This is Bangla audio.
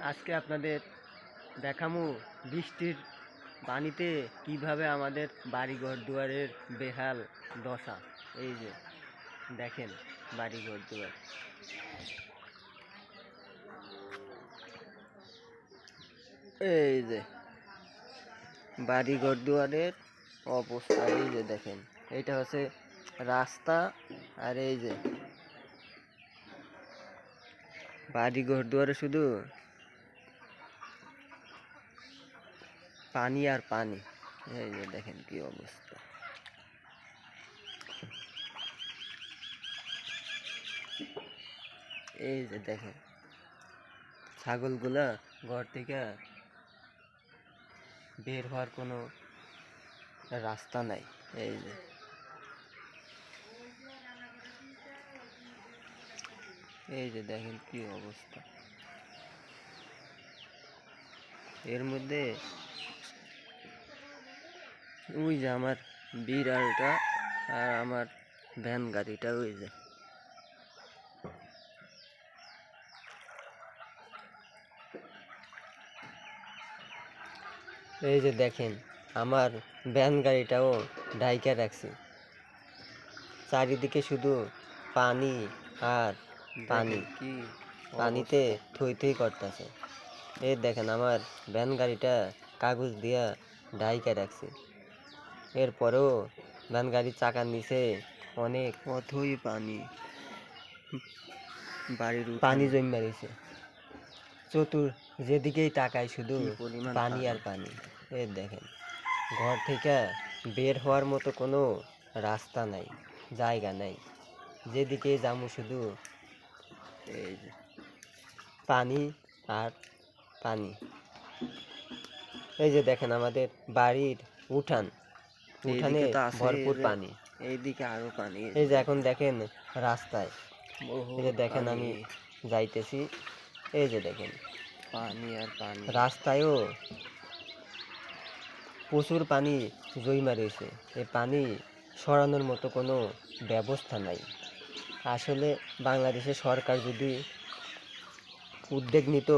আজকে আপনাদের দেখামু বৃষ্টির পানিতে কিভাবে আমাদের বাড়িঘর দুয়ারের বেহাল দশা। এই যে দেখেন বাড়িঘর দুয়ার, এই যে বাড়িঘর দুয়ারের অবস্থা। এই যে দেখেন, এইটা হচ্ছে রাস্তা, আর এই যে বাড়িঘর দুয়ারে শুধু পানি আর পানি। এই যে দেখেন কি অবস্থা। এই যে দেখেন ছাগলগুলা ঘর থেকে বের হওয়ার কোনো রাস্তা নাই। এই যে দেখেন কি অবস্থা। এর মধ্যে ওই যে আমার বিড়ালটা আর আমার ভ্যান গাড়িটা, ওই যে দেখেন আমার ভ্যান গাড়িটাও ঢাইকা রাখছি। চারিদিকে শুধু পানি আর পানি, পানিতে থই থই করতেছে। এই দেখেন আমার ভ্যান গাড়িটা কাগজ দিয়া ঢাইকা রাখছি, এরপরেও ভ্যান গাড়ির চাকার নিচে অনেক অথই পানি, বাড়ির পানি জমে রয়েছে। চতুর যেদিকেই তাকায় শুধু পানি আর পানি। এই দেখেন ঘর থেকে বের হওয়ার মতো কোনো রাস্তা নাই, জায়গা নাই, যেদিকে যাবো শুধু এই যে পানি আর পানি। এই যে দেখেন আমাদের বাড়ির উঠানে ভরপুর পানি, এইদিকে আরো পানি। এই যে এখন দেখেন রাস্তায়, এই যে দেখেন আমি যাইতেছি, এই যে দেখেন পানি আর পানি। রাস্তায়ও প্রচুর পানি জমা রয়েছে। এই পানি সরানোর মতো কোনো ব্যবস্থা নাই। আসলে বাংলাদেশের সরকার যদি উদ্যোগ নিত